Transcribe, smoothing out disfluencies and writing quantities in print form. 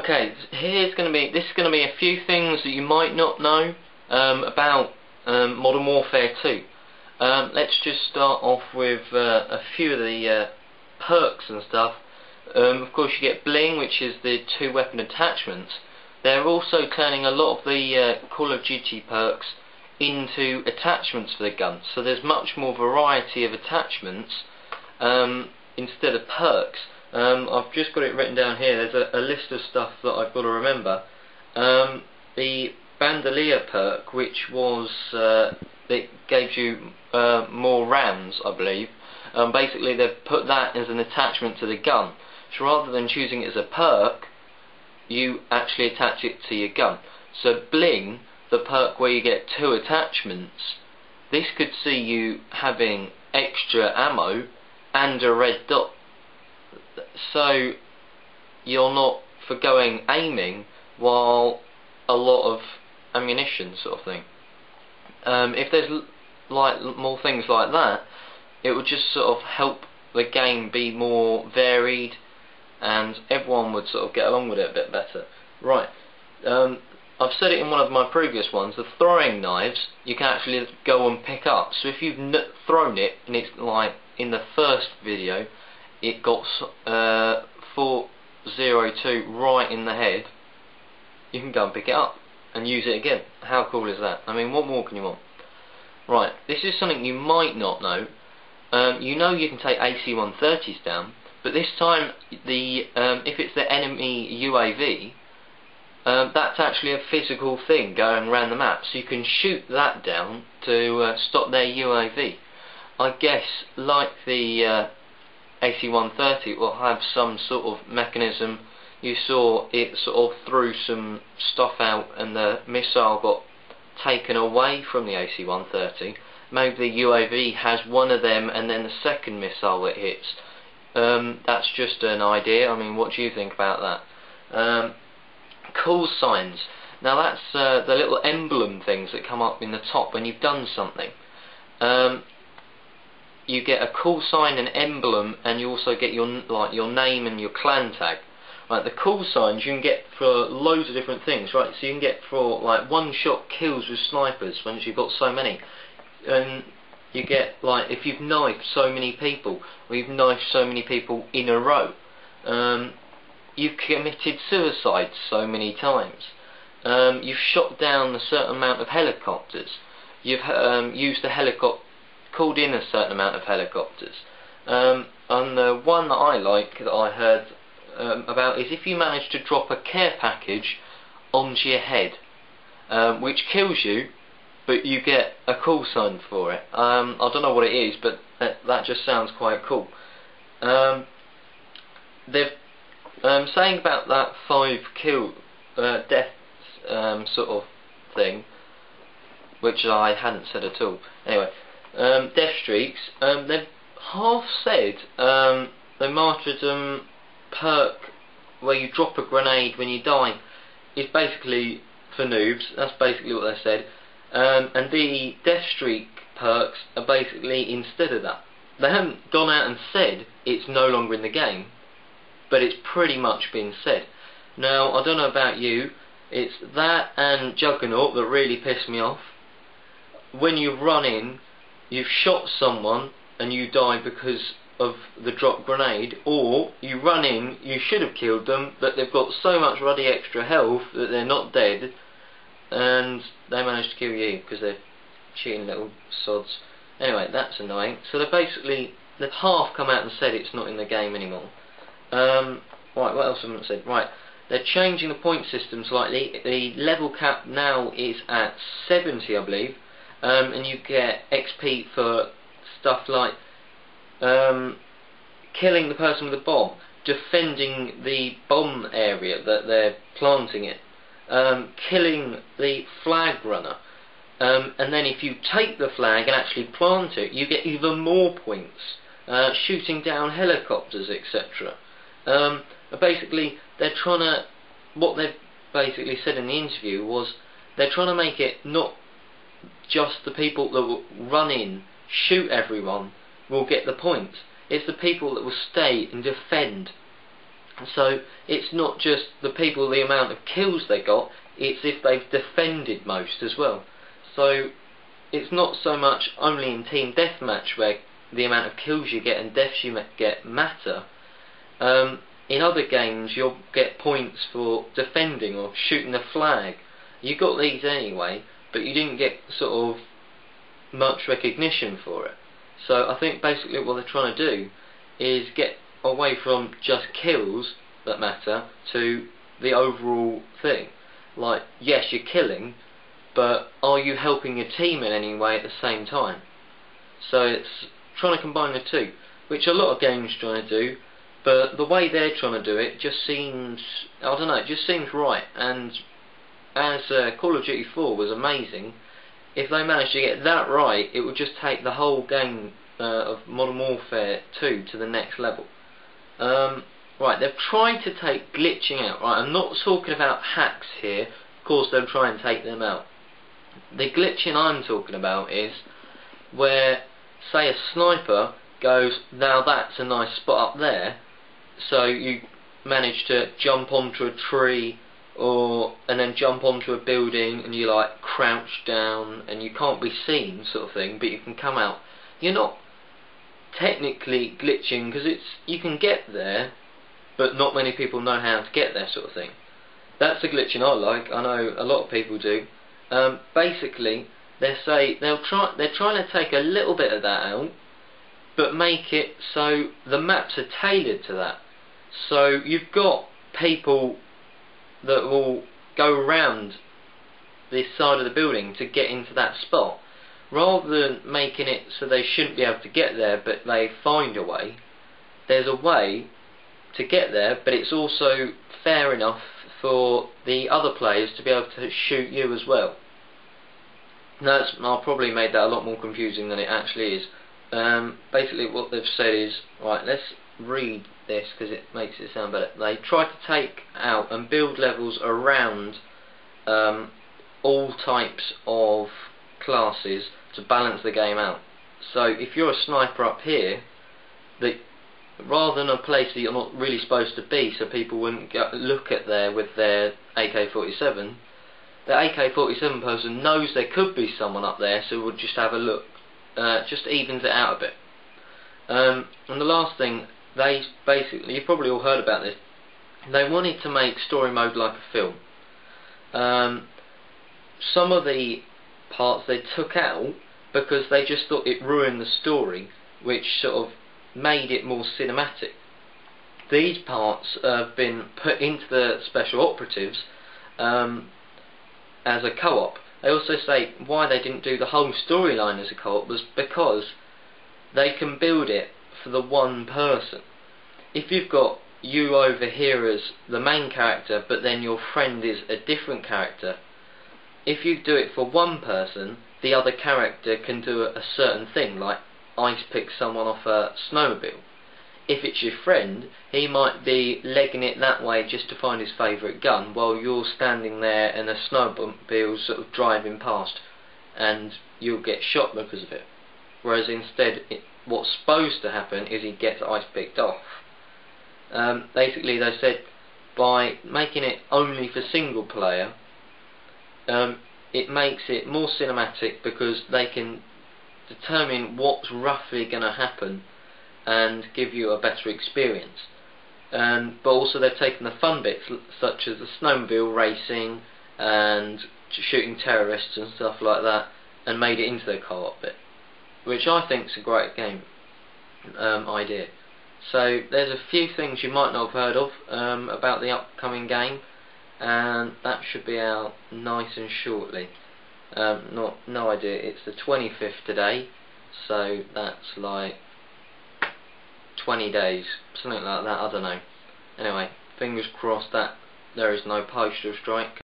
Okay, this is going to be a few things that you might not know about Modern Warfare 2. Let's just start off with a few of the perks and stuff. Of course, you get Bling, which is the 2 weapon attachments. They're also turning a lot of the Call of Duty perks into attachments for the gun, so there's much more variety of attachments instead of perks. I've just got it written down here. There's a list of stuff that I've got to remember. The Bandolier perk, which was it gave you more rounds, I believe. Basically, they've put that as an attachment to the gun. So rather than choosing it as a perk, you actually attach it to your gun. So Bling, the perk where you get 2 attachments, this could see you having extra ammo and a red dot. So you're not forgoing aiming while a lot of ammunition, sort of thing. If there's more things like that, it would just sort of help the game be more varied, and everyone would sort of get along with it a bit better. Right, I've said it in one of my previous ones, the throwing knives you can actually go and pick up. So if you've thrown it, and it's like in the first video, it got 402 right in the head, you can go and pick it up and use it again. How cool is that? I mean, what more can you want? Right, this is something you might not know. You know you can take AC-130s down, but this time if it's the enemy UAV, that's actually a physical thing going around the map, so you can shoot that down to stop their UAV. I guess, like the AC-130, it will have some sort of mechanism. You saw it sort of threw some stuff out and the missile got taken away from the AC-130. Maybe the UAV has one of them and then the second missile it hits. That's just an idea. I mean, what do you think about that? Call signs. Now that's the little emblem things that come up in the top when you've done something. You get a call sign, an emblem, and you also get your name and your clan tag. Right, the call signs you can get for loads of different things. Right, so you can get for like one-shot kills with snipers once you've got so many, and you get like if you've knifed so many people, or you've knifed so many people in a row. You've committed suicide so many times. You've shot down a certain amount of helicopters. You've used a helicopter. Called in a certain amount of helicopters. And the one that I like, that I heard about, is if you manage to drop a care package onto your head, which kills you, but you get a call sign for it. I don't know what it is, but that just sounds quite cool. They've saying about that 5 deaths sort of thing, which I hadn't said at all. Anyway. Death streaks, they've half said the martyrdom perk where you drop a grenade when you die is basically for noobs. That's basically what they said, and the death streak perks are basically instead of that. They haven't gone out and said it's no longer in the game, but it's pretty much been said. Now I don't know about you, it's that and Juggernaut that really pissed me off. When you run in, you've shot someone and you die because of the drop grenade, or you run in, you should have killed them, but they've got so much bloody extra health that they're not dead, and they managed to kill you because they're cheating little sods. Anyway, that's annoying. So they've half come out and said it's not in the game anymore. Right, what else haven't I said? Right, they're changing the point system slightly. The level cap now is at 70, I believe. And you get XP for stuff like killing the person with a bomb, defending the bomb area that they're planting it, killing the flag runner, and then if you take the flag and actually plant it, you get even more points, shooting down helicopters, etc. Basically, what they've basically said in the interview was they're trying to make it not just the people that will run in, shoot everyone, will get the points. It's the people that will stay and defend So it's not just the people, the amount of kills they got, it's if they've defended most as well. So it's not so much only in team deathmatch where the amount of kills you get and deaths you get matter. In other games you'll get points for defending or shooting the flag. You got these anyway, but you didn't get sort of much recognition for it. So I think basically what they're trying to do is get away from just kills that matter to the overall thing. Like, yes, you're killing, but are you helping your team in any way at the same time? So it's trying to combine the two, which a lot of games are trying to do, but the way they're trying to do it just seems, I don't know, it just seems right. And as Call of Duty 4 was amazing, if they managed to get that right, it would just take the whole game of Modern Warfare 2 to the next level. Right, they've tried to take glitching out. Right, I'm not talking about hacks here. Of course, they'll try and take them out. The glitching I'm talking about is where, say, a sniper goes, now that's a nice spot up there, so you manage to jump onto a tree and then jump onto a building, and you like crouch down and you can't be seen, sort of thing, but you can come out. You're not technically glitching because you can get there, but not many people know how to get there, sort of thing. That's the glitching I like. I know a lot of people do. Basically, they're trying to take a little bit of that out, but make it so the maps are tailored to that. So you've got people that will go around this side of the building to get into that spot. Rather than making it so they shouldn't be able to get there, but they find a way, there's a way to get there, but it's also fair enough for the other players to be able to shoot you as well. I've probably made that a lot more confusing than it actually is. Basically what they've said is, right, let's read this because it makes it sound better. They try to take out and build levels around all types of classes to balance the game out. So if you're a sniper up here, rather than a place that you're not really supposed to be, so people wouldn't look at there with their AK-47, the AK-47 person knows there could be someone up there, so would just have a look. Just evens it out a bit. And the last thing, they basically, you've probably all heard about this, they wanted to make story mode like a film. Some of the parts they took out because they just thought it ruined the story, which sort of made it more cinematic. These parts have been put into the Special Operatives as a co-op. They also say why they didn't do the whole storyline as a co-op was because they can build it for the one person. If you've got you over here as the main character, but then your friend is a different character, if you do it for one person, the other character can do a certain thing, like ice pick someone off a snowmobile. If it's your friend, he might be legging it that way just to find his favourite gun, while you're standing there and a snowmobile's sort of driving past, and you'll get shot because of it. Whereas instead, what's supposed to happen is he gets ice picked off. Basically, they said by making it only for single player, it makes it more cinematic because they can determine what's roughly going to happen and give you a better experience. But also they've taken the fun bits such as the snowmobile racing and shooting terrorists and stuff like that and made it into their co-op bit, which I think is a great game idea. So there's a few things you might not have heard of about the upcoming game, and that should be out nice and shortly. No idea, it's the 25th today, so that's like 20 days, something like that, I don't know. Anyway, fingers crossed that there is no postal strike.